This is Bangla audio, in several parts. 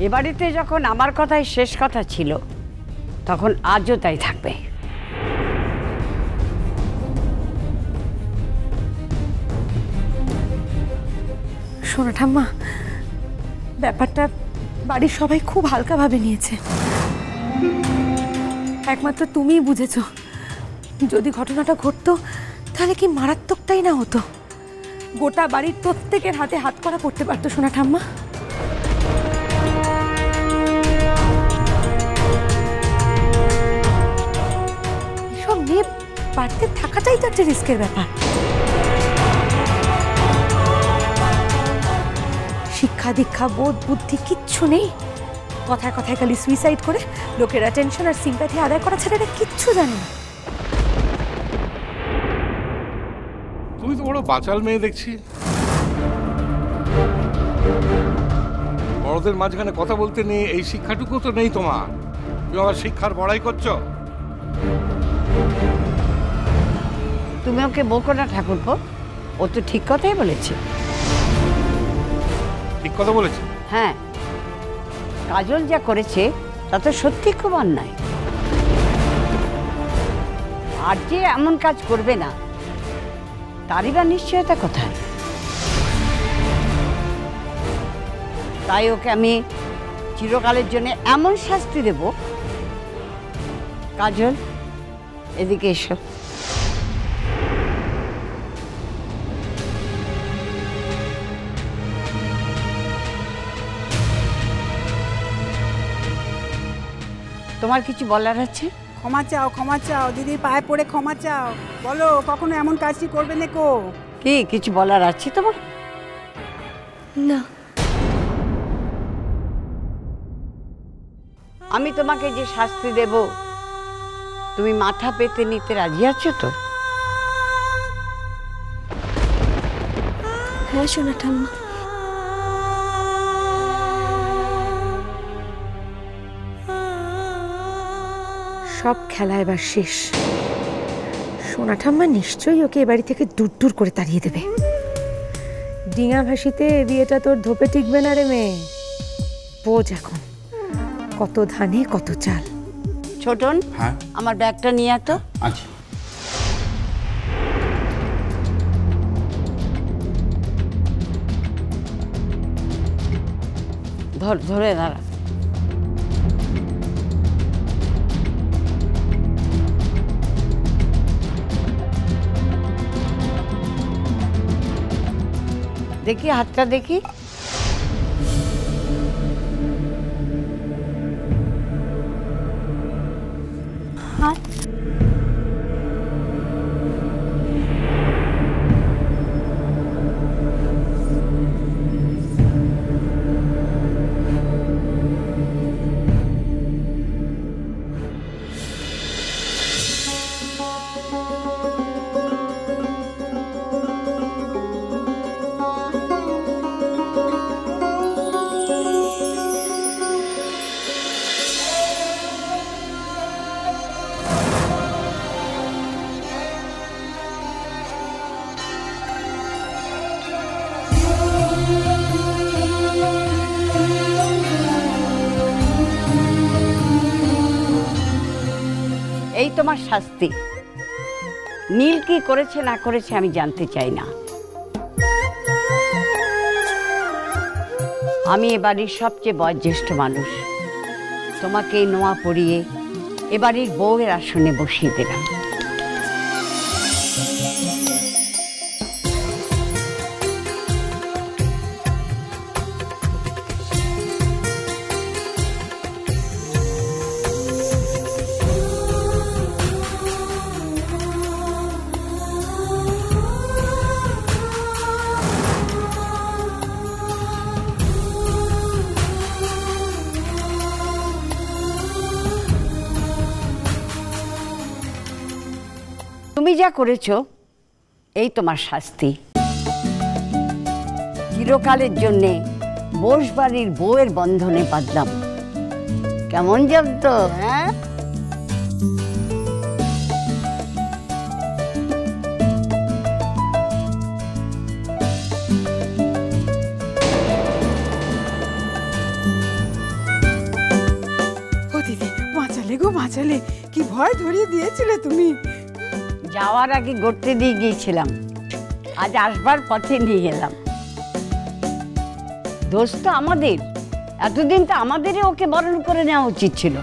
এ বাড়িতে যখন আমার কথাই শেষ কথা ছিল, তখন আজও তাই থাকবে। শোনো ঠাম্মা, ব্যাপারটা বাড়ির সবাই খুব হালকাভাবে নিয়েছে। একমাত্র তুমিই বুঝেছো। যদি ঘটনাটা ঘটতো তাহলে কি মারাত্মকটাই না হতো। গোটা বাড়ির প্রত্যেকের হাতে হাত করা পড়তে পারতো সোনা ঠাম্মা। এসব নিয়ে বাড়িতে থাকাটাই তো একটা রিস্কের ব্যাপার। শিক্ষা দীক্ষা বোধ বুদ্ধি কিচ্ছু নেই। কথায় কথায় খালি সুইসাইড করে লোকের অ্যাটেনশন আর সিম্প্যাথি আদায় করা ছাড়া এরা কিচ্ছু জানে না। তুমি তো বড় বাচাল মেয়ে দেখছি। বড়দের মাঝখানে কথা বলতে নেই, এই শিক্ষাটুকু তো নেই তোমার। তুমি আমার শিক্ষার বড়াই করছো। তুমি ওকে বকো না ঠাকুরপো, ও তো ঠিক কথাই বলেছে। ঠিক কথা বলেছে? হ্যাঁ, কাজল যা করেছে তা তো সত্যি খুব অন্যায়। আর যে এমন কাজ করবে না, তারই বা নিশ্চয়তা কোথায়? তাই ওকে আমি চিরকালের জন্য এমন শাস্তি দেব। কাজল, এদিকে এসো। তোমার কিছু বলার আছে? ক্ষমা চাও, ক্ষমা চাও, দিদির পায়ে পড়ে ক্ষমা চাও। বলো, কখনো এমন কাজটি করবে না কো? কি কিছু বলার আছে তোমার? না, আমি তোমাকে যে শাস্তি দেব, তুমি মাথা পেতে নিতে রাজি আছো তো? হ্যাঁ সোনা ঠাম্মা। সব খেলা এবার শেষ। সোনা ঠাম্মা নিশ্চয়ই ওকে এ বাড়ি থেকে দূর দূর করে তাড়িয়ে দেবে। ডিঙা ভাসিতে এ বিয়েটা তোর ধোপে টিকবে না রে মেয়ে। বোঝ এখন কত ধানে কত চাল। ছোটন, হ্যাঁ আমার ব্যাগটা নিয়ে আয় তো। আচ্ছা। ধরে দাঁড়া। দেখি হাতটা দেখি। হাত এই তোমার শাস্তি। নীল কি করেছে না করেছে আমি জানতে চাই না। আমি এ বাড়ির সবচেয়ে বয়োজ্যেষ্ঠ মানুষ। তোমাকে এই নোয়া পরিয়ে এ বাড়ির বউয়ের আসনে বসিয়ে দিলাম। তুমি যা করেছো এই তোমার শাস্তি। চিরকালের জন্যে বোস বাড়ির বউয়ের বন্ধনে বাঁধলাম। কেমন জব্দ, হ্যাঁ? গো বাঁচালে, কি ভয় ধরিয়ে দিয়েছিলে তুমি। যাওয়ার আগে গড়তে দিয়ে গিয়েছিলাম, আজ আসবার পথে নিয়ে গেলাম। দোষ তো আমাদের, এতদিন তো আমাদেরই ওকে বরণ করে নেওয়া উচিত ছিল।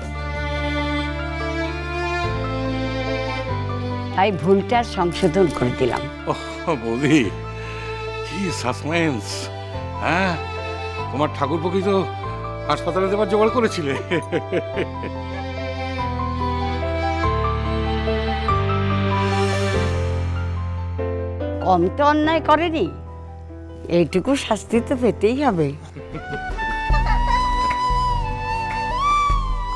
তাই ভুলটা সংশোধন করে দিলাম। বৌদি, কি সাসপেন্স! হ্যাঁ, তোমার ঠাকুরপোকে তো হাসপাতালে দেবার জোগাড় করেছিলে। কম তো অন্যায় করেনি, এইটুকু শাস্তি তো পেতেই হবে।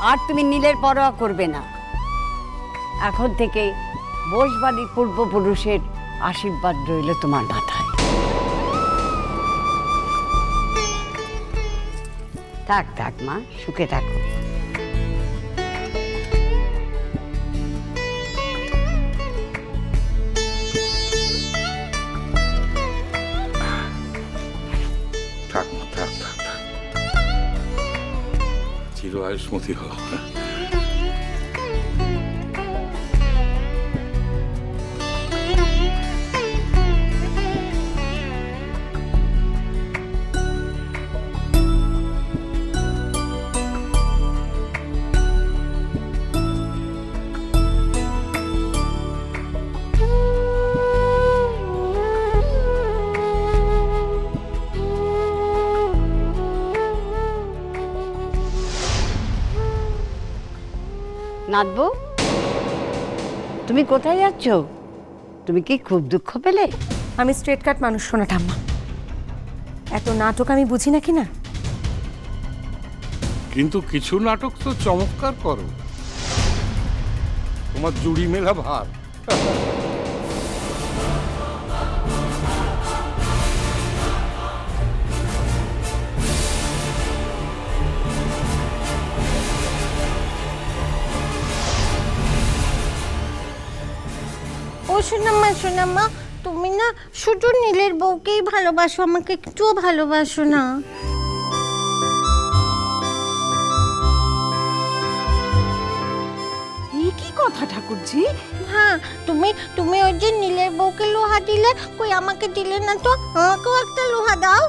আর তুমি নীলের পরোয়া করবে না। এখন থেকে বোসবাড়ির পূর্বপুরুষের আশীর্বাদ রইল তোমার মাথায়। থাক থাক মা, সুখে থাকো। থাক মা, থাক থাক থাক, চির আয়ুষ্মতি হোক। নাথবু, তুমি কোথায় যাচ্ছ? তুমি কি খুব দুঃখ পেলে? আমি স্ট্রেট কাট মানুষ শোনা ঠাম্মা, এত নাটক আমি বুঝি নাকি না। কিন্তু কিছু নাটক তো চমৎকার করো, তোমার জুড়ি মেলা ভার। ও সোনাম্মা, সোনাম্মা, তুমি না শুধু নীলের বউকেই ভালোবাসো, আমাকে একটুও ভালোবাসো না। কি কথা ঠাকুরজি? হ্যাঁ, তুমি তুমি ওই যে নীলের বউকে লোহা দিলে, কই আমাকে দিলে না তো? আমাকেও একটা লোহা দাও।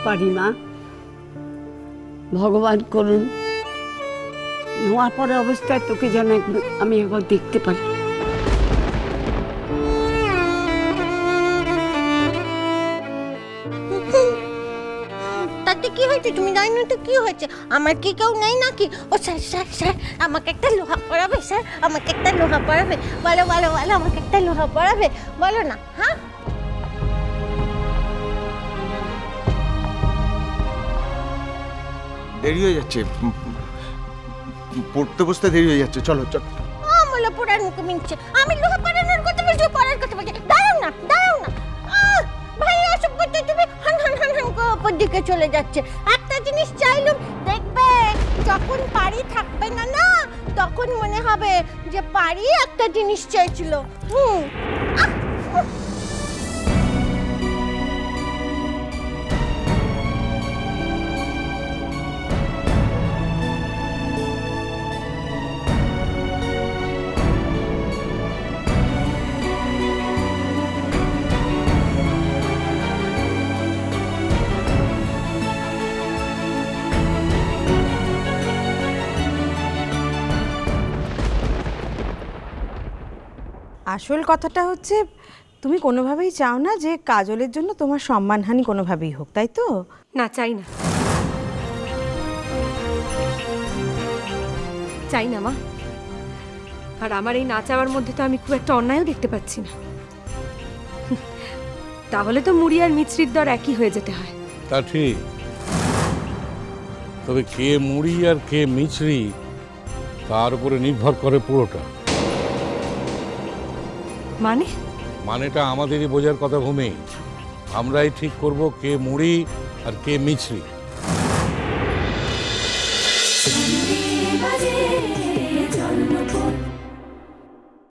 পারি মা, ভগবান করুন নোয়ার পরে অবস্থায় তোকে যেন আমি একবার দেখতে পারি। তাতে কি হয়েছে? তুমি জানো তো কি হয়েছে? আমার কি কেউ নেই নাকি? ও স্যার, স্যার, স্যার, আমাকে একটা লোহা পড়াবে, স্যার, আমাকে একটা লোহা পড়াবে। বলো বলো বলো, আমাকে একটা লোহা পড়াবে, বলো না। হ্যাঁ, দেরি হয়ে যাচ্ছে, পড়তে বসতে দেরি হয়ে যাচ্ছে, চলো চলো। আমার পড়ার মুখে মিনছে, আমি লোহা পড়ানোর কথা বলছি, পড়ার কথা বলছি। দাঁড়াও না, দাঁড়াও না। ভাই, অসভ্য তো, তুমি হান হান হান হান করে ওপর দিকে চলে যাচ্ছে। একটা জিনিস চাইলুম, দেখবে যখন পারি থাকবে না না, তখন মনে হবে যে পারি একটা জিনিস চাইছিল। আসল কথাটা হচ্ছে, তুমি কোনোভাবেই চাও না যে কাজলের জন্য তোমার সম্মানহানি কোনোভাবেই হোক, তাই তো? না, চাই না, চাই না মা। আর আমার এই না চাওয়ার মধ্যে তো আমি খুব একটা অন্যায়ও দেখতে পাচ্ছি না। তাহলে তো মুড়ি আর মিছরির দর একই হয়ে যেতে হয়। তা ঠিক, তবে কে মুড়ি আর কে মিছরি তার উপরে নির্ভর করে পুরোটা। মানেটা আমাদেরই বোঝার কথা ভূমি। আমরাই ঠিক করব কে মুড়ি আর কে মিছরি।